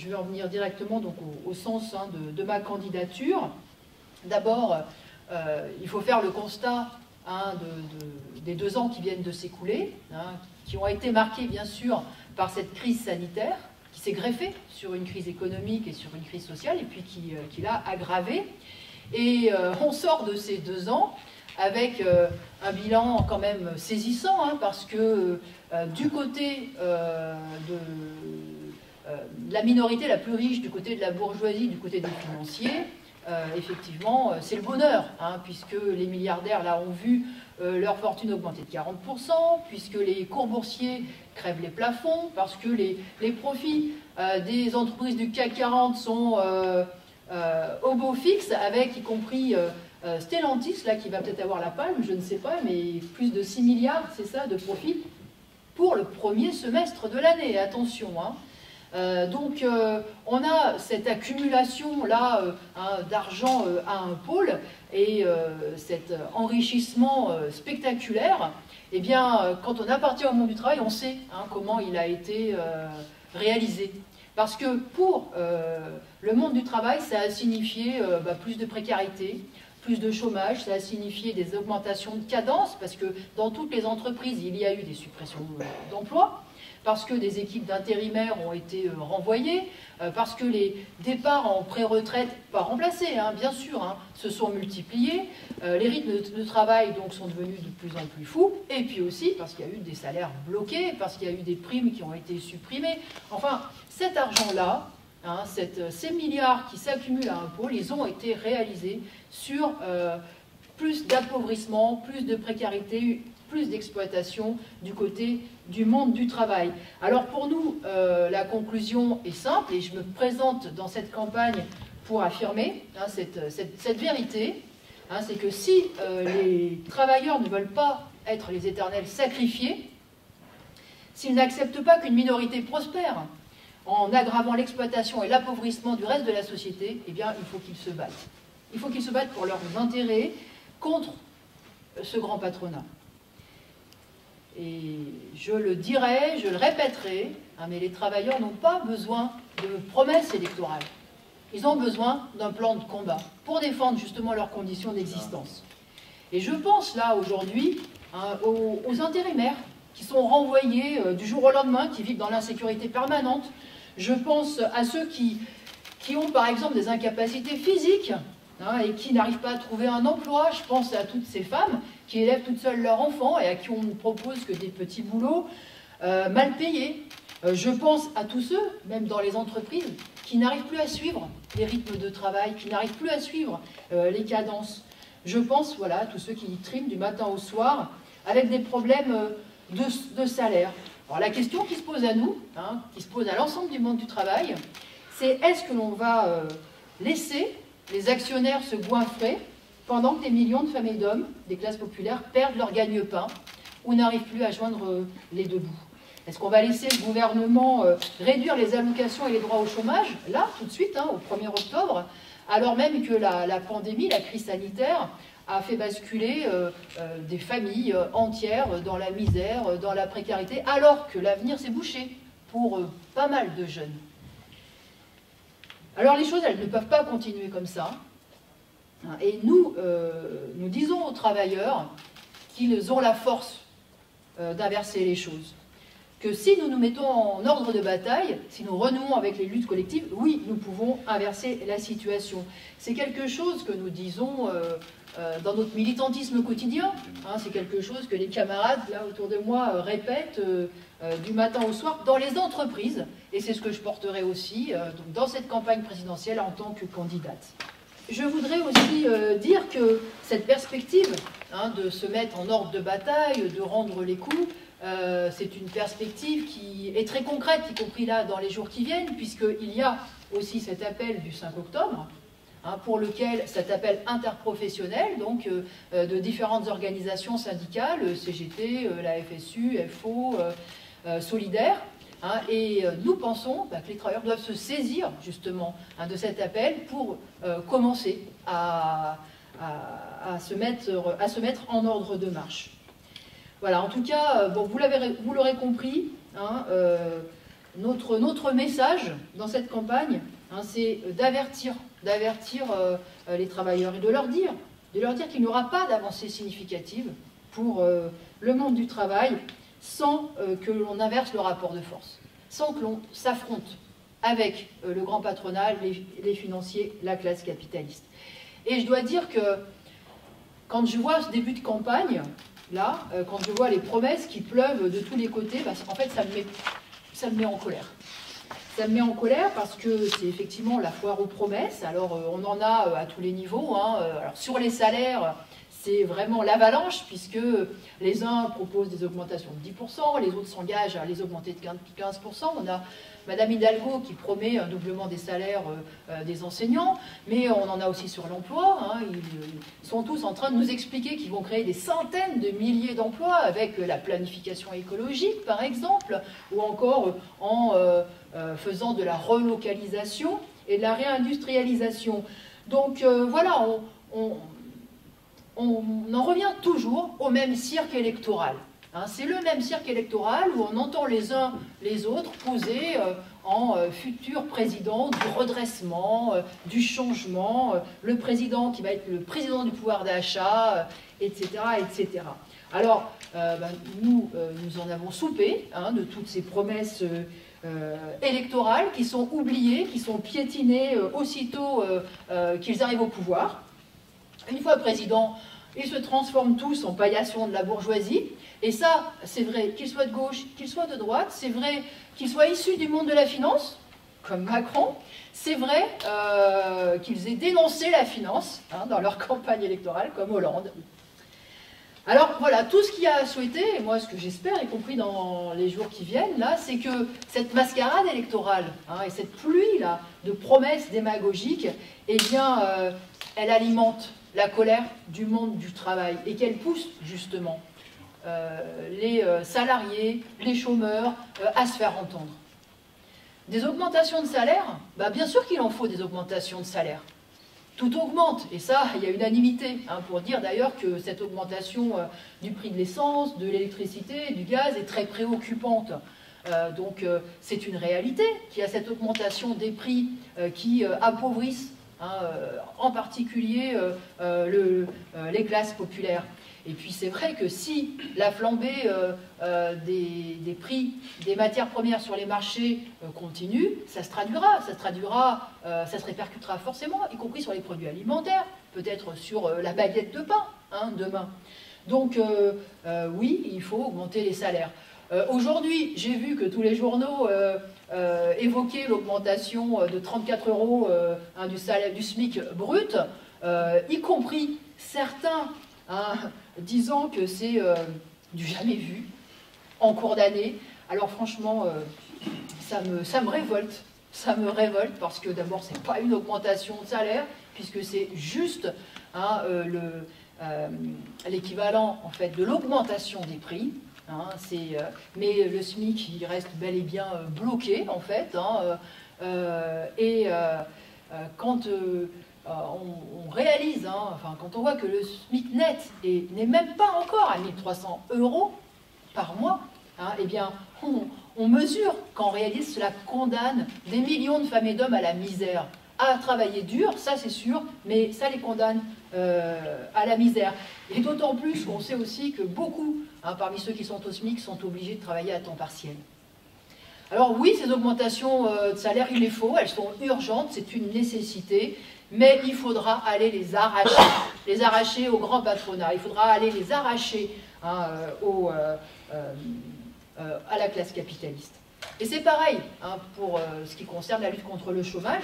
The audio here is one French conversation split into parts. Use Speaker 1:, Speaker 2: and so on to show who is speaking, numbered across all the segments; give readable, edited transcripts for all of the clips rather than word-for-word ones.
Speaker 1: je vais en venir directement donc, au sens de ma candidature. D'abord, il faut faire le constat des 2 ans qui viennent de s'écouler, qui ont été marqués bien sûr par cette crise sanitaire, qui s'est greffée sur une crise économique et sur une crise sociale, et puis qui l'a aggravée. Et on sort de ces 2 ans avec un bilan quand même saisissant, parce que du côté de la minorité la plus riche, du côté de la bourgeoisie, du côté des financiers, effectivement, c'est le bonheur, puisque les milliardaires, là, ont vu leur fortune augmenter de 40%, puisque les cours boursiers crèvent les plafonds, parce que les profits des entreprises du CAC 40 sont au beau fixe, avec y compris Stellantis, là, qui va peut-être avoir la palme, je ne sais pas, mais plus de 6 milliards, c'est ça, de profits pour le premier semestre de l'année, attention, donc on a cette accumulation-là d'argent à un pôle et cet enrichissement spectaculaire. Eh bien, quand on appartient au monde du travail, on sait comment il a été réalisé. Parce que pour le monde du travail, ça a signifié plus de précarité, plus de chômage, ça a signifié des augmentations de cadence, parce que dans toutes les entreprises, il y a eu des suppressions d'emplois, parce que des équipes d'intérimaires ont été renvoyées, parce que les départs en pré-retraite, pas remplacés, bien sûr, se sont multipliés, les rythmes de travail donc, sont devenus de plus en plus fous, et puis aussi parce qu'il y a eu des salaires bloqués, parce qu'il y a eu des primes qui ont été supprimées. Enfin, cet argent-là, ces milliards qui s'accumulent à un pôle, ils ont été réalisés sur plus d'appauvrissement, plus de précarité, plus d'exploitation du côté du monde du travail. Alors pour nous, la conclusion est simple, et je me présente dans cette campagne pour affirmer cette vérité, c'est que si les travailleurs ne veulent pas être les éternels sacrifiés, s'ils n'acceptent pas qu'une minorité prospère en aggravant l'exploitation et l'appauvrissement du reste de la société, eh bien il faut qu'ils se battent. Il faut qu'ils se battent pour leurs intérêts contre ce grand patronat. Et je le dirai, je le répéterai, mais les travailleurs n'ont pas besoin de promesses électorales. Ils ont besoin d'un plan de combat pour défendre justement leurs conditions d'existence. Et je pense là aujourd'hui aux intérimaires qui sont renvoyés du jour au lendemain, qui vivent dans l'insécurité permanente. Je pense à ceux qui ont par exemple des incapacités physiques et qui n'arrivent pas à trouver un emploi. Je pense à toutes ces femmes qui élèvent toutes seules leurs enfants et à qui on ne propose que des petits boulots mal payés. Je pense à tous ceux, même dans les entreprises, qui n'arrivent plus à suivre les rythmes de travail, qui n'arrivent plus à suivre les cadences. Je pense à tous ceux qui triment du matin au soir avec des problèmes de salaire. Alors la question qui se pose à nous, qui se pose à l'ensemble du monde du travail, c'est est-ce que l'on va laisser les actionnaires se goinfrer pendant que des millions de femmes et d'hommes des classes populaires perdent leur gagne-pain ou n'arrivent plus à joindre les deux bouts? Est-ce qu'on va laisser le gouvernement réduire les allocations et les droits au chômage, là, tout de suite, au 1er octobre, alors même que la pandémie, la crise sanitaire, a fait basculer des familles entières dans la misère, dans la précarité, alors que l'avenir s'est bouché pour pas mal de jeunes? Alors les choses, elles ne peuvent pas continuer comme ça. Et nous disons aux travailleurs qu'ils ont la force d'inverser les choses. Que si nous nous mettons en ordre de bataille, si nous renouons avec les luttes collectives, oui, nous pouvons inverser la situation. C'est quelque chose que nous disons dans notre militantisme quotidien. C'est quelque chose que les camarades, là, autour de moi, répètent du matin au soir dans les entreprises. Et c'est ce que je porterai aussi donc dans cette campagne présidentielle en tant que candidate. Je voudrais aussi dire que cette perspective de se mettre en ordre de bataille, de rendre les coups, c'est une perspective qui est très concrète, y compris là dans les jours qui viennent, puisqu'il y a aussi cet appel du 5 octobre, pour lequel cet appel interprofessionnel, donc de différentes organisations syndicales, CGT, la FSU, FO, Solidaire, et nous pensons que les travailleurs doivent se saisir justement de cet appel pour commencer à se mettre en ordre de marche. Voilà, en tout cas, bon, vous l'aurez compris, notre message dans cette campagne, hein, c'est d'avertir les travailleurs et de leur dire qu'il n'y aura pas d'avancée significative pour le monde du travail sans que l'on inverse le rapport de force, sans que l'on s'affronte avec le grand patronat, les financiers, la classe capitaliste. Et je dois dire que quand je vois ce début de campagne, là, quand je vois les promesses qui pleuvent de tous les côtés, bah, en fait, ça me met en colère. Ça me met en colère parce que c'est effectivement la foire aux promesses. Alors, on en a à tous les niveaux, hein. Alors, sur les salaires, c'est vraiment l'avalanche, puisque les uns proposent des augmentations de 10%, les autres s'engagent à les augmenter de 15%. On a Madame Hidalgo qui promet un doublement des salaires des enseignants, mais on en a aussi sur l'emploi. Hein. Ils sont tous en train de nous expliquer qu'ils vont créer des centaines de milliers d'emplois avec la planification écologique, par exemple, ou encore en faisant de la relocalisation et de la réindustrialisation. Donc voilà, on en revient toujours au même cirque électoral. Hein, c'est le même cirque électoral où on entend les uns les autres poser en futur président du redressement, du changement, le président qui va être le président du pouvoir d'achat, etc., etc. Alors, nous en avons soupé, hein, de toutes ces promesses électorales qui sont oubliées, qui sont piétinées aussitôt qu'ils arrivent au pouvoir. Une fois président, ils se transforment tous en paillassons de la bourgeoisie. Et ça, c'est vrai, qu'ils soient de gauche, qu'ils soient de droite, c'est vrai qu'ils soient issus du monde de la finance, comme Macron, c'est vrai qu'ils aient dénoncé la finance, hein, dans leur campagne électorale, comme Hollande. Alors voilà, tout ce qu'il y a à souhaiter, et moi ce que j'espère, y compris dans les jours qui viennent, là, c'est que cette mascarade électorale, hein, et cette pluie-là de promesses démagogiques, eh bien, elle alimente la colère du monde du travail et qu'elle pousse justement les salariés, les chômeurs à se faire entendre. Des augmentations de salaire, bah, bien sûr qu'il en faut des augmentations de salaire. Tout augmente, et ça, il y a unanimité, hein, pour dire d'ailleurs que cette augmentation du prix de l'essence, de l'électricité, du gaz est très préoccupante. Donc c'est une réalité qu'il y a cette augmentation des prix qui appauvrissent, hein, en particulier les classes populaires. Et puis c'est vrai que si la flambée des prix des matières premières sur les marchés continue, ça se répercutera forcément, y compris sur les produits alimentaires, peut-être sur la baguette de pain, hein, demain. Donc oui, il faut augmenter les salaires. Aujourd'hui, j'ai vu que tous les journaux évoquaient l'augmentation de 34 € hein, du SMIC brut, y compris certains, hein, disant que c'est du jamais vu en cours d'année. Alors franchement, ça me révolte. Ça me révolte parce que d'abord, ce n'est pas une augmentation de salaire, puisque c'est juste, hein, l'équivalent en fait, de l'augmentation des prix. Hein, mais le SMIC, il reste bel et bien bloqué, en fait. Hein, quand on réalise, hein, enfin, quand on voit que le SMIC net n'est même pas encore à 1 300 € par mois, hein, eh bien, on mesure qu'en réalité, cela condamne des millions de femmes et d'hommes à la misère, à travailler dur, ça c'est sûr, mais ça les condamne à la misère. Et d'autant plus qu'on sait aussi que beaucoup, hein, parmi ceux qui sont au SMIC, sont obligés de travailler à temps partiel. Alors oui, ces augmentations de salaire, il les faut, elles sont urgentes, c'est une nécessité, mais il faudra aller les arracher au grand patronat, il faudra aller les arracher, hein, à la classe capitaliste. Et c'est pareil, hein, pour ce qui concerne la lutte contre le chômage.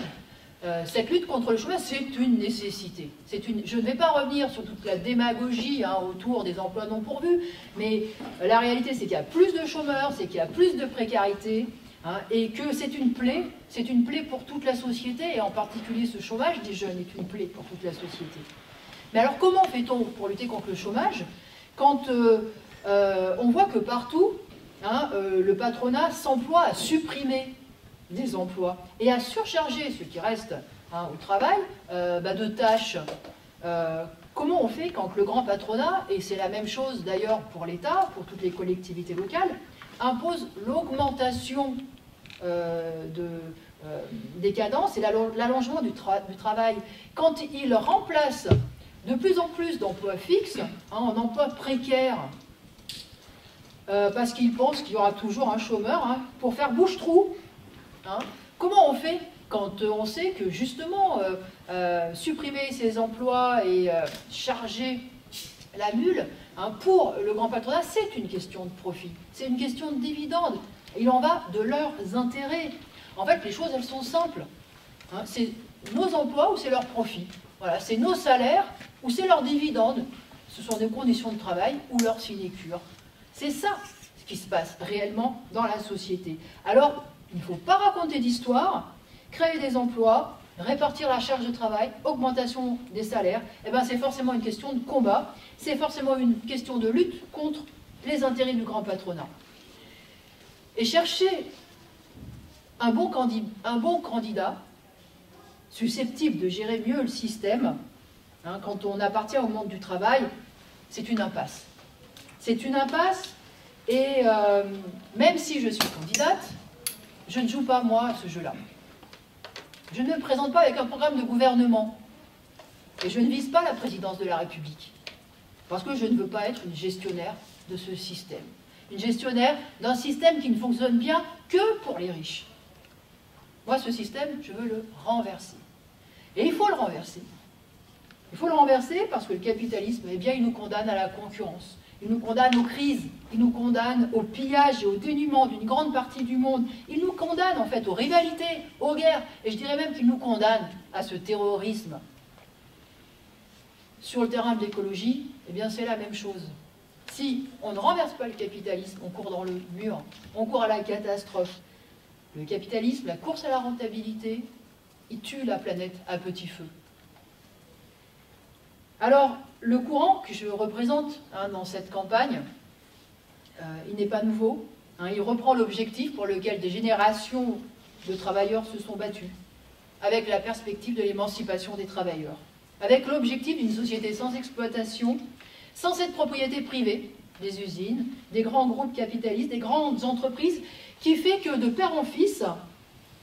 Speaker 1: Cette lutte contre le chômage, c'est une nécessité. Je ne vais pas revenir sur toute la démagogie, hein, autour des emplois non pourvus, mais la réalité, c'est qu'il y a plus de chômeurs, c'est qu'il y a plus de précarité, hein, et que c'est une plaie pour toute la société, et en particulier ce chômage des jeunes est une plaie pour toute la société. Mais alors comment fait-on pour lutter contre le chômage quand on voit que partout, hein, le patronat s'emploie à supprimer des emplois et à surcharger ceux qui restent, hein, au travail de tâches. Comment on fait quand le grand patronat, et c'est la même chose d'ailleurs pour l'État, pour toutes les collectivités locales, impose l'augmentation des cadences et l'allongement du travail, quand il remplace de plus en plus d'emplois fixes en emplois précaires, parce qu'il pense qu'il y aura toujours un chômeur pour faire bouche-trou. Comment on fait quand on sait que justement supprimer ces emplois et charger la mule pour le grand patronat, c'est une question de profit, c'est une question de dividende. Il en va de leurs intérêts. En fait, les choses, elles sont simples. C'est nos emplois ou c'est leur profit. Voilà, c'est nos salaires ou c'est leurs dividendes. Ce sont des conditions de travail ou leur sinécure. C'est ça ce qui se passe réellement dans la société. Alors, il ne faut pas raconter d'histoire, créer des emplois, répartir la charge de travail, augmentation des salaires. Eh bien, c'est forcément une question de combat, c'est forcément une question de lutte contre les intérêts du grand patronat. Et chercher un bon candidat susceptible de gérer mieux le système, quand on appartient au monde du travail, c'est une impasse. C'est une impasse et même si je suis candidate, je ne joue pas, moi, à ce jeu-là. Je ne me présente pas avec un programme de gouvernement et je ne vise pas la présidence de la République parce que je ne veux pas être une gestionnaire de ce système. Une gestionnaire d'un système qui ne fonctionne bien que pour les riches. Moi, ce système, je veux le renverser. Et il faut le renverser. Il faut le renverser parce que le capitalisme, eh bien, il nous condamne à la concurrence. Il nous condamne aux crises. Il nous condamne au pillage et au dénuement d'une grande partie du monde. Il nous condamne, en fait, aux rivalités, aux guerres. Et je dirais même qu'il nous condamne à ce terrorisme. Sur le terrain de l'écologie, eh bien, c'est la même chose. Si on ne renverse pas le capitalisme, on court dans le mur, on court à la catastrophe. Le capitalisme, la course à la rentabilité, il tue la planète à petit feu. Alors, le courant que je représente dans cette campagne, il n'est pas nouveau. Il reprend l'objectif pour lequel des générations de travailleurs se sont battus, avec la perspective de l'émancipation des travailleurs, avec l'objectif d'une société sans exploitation, sans cette propriété privée des usines, des grands groupes capitalistes, des grandes entreprises, qui fait que de père en fils,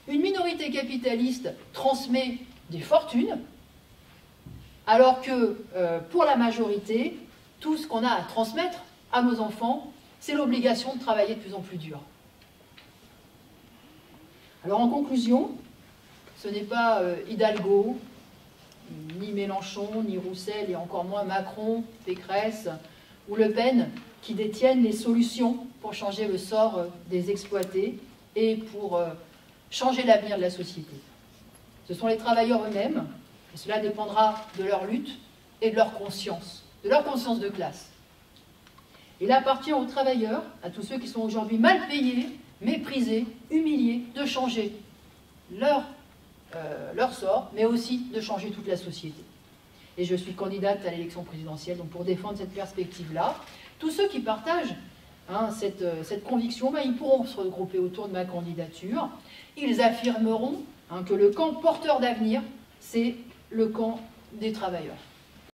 Speaker 1: une minorité capitaliste transmet des fortunes, alors que pour la majorité, tout ce qu'on a à transmettre à nos enfants, c'est l'obligation de travailler de plus en plus dur. Alors en conclusion, ce n'est pas Hidalgo, ni Mélenchon, ni Roussel, et encore moins Macron, Pécresse ou Le Pen qui détiennent les solutions pour changer le sort des exploités et pour changer l'avenir de la société. Ce sont les travailleurs eux-mêmes, et cela dépendra de leur lutte et de leur conscience de classe. Il appartient aux travailleurs, à tous ceux qui sont aujourd'hui mal payés, méprisés, humiliés, de changer leur sort, mais aussi de changer toute la société. Et je suis candidate à l'élection présidentielle, donc pour défendre cette perspective-là. Tous ceux qui partagent cette conviction, ils pourront se regrouper autour de ma candidature. Ils affirmeront que le camp porteur d'avenir, c'est le camp des travailleurs.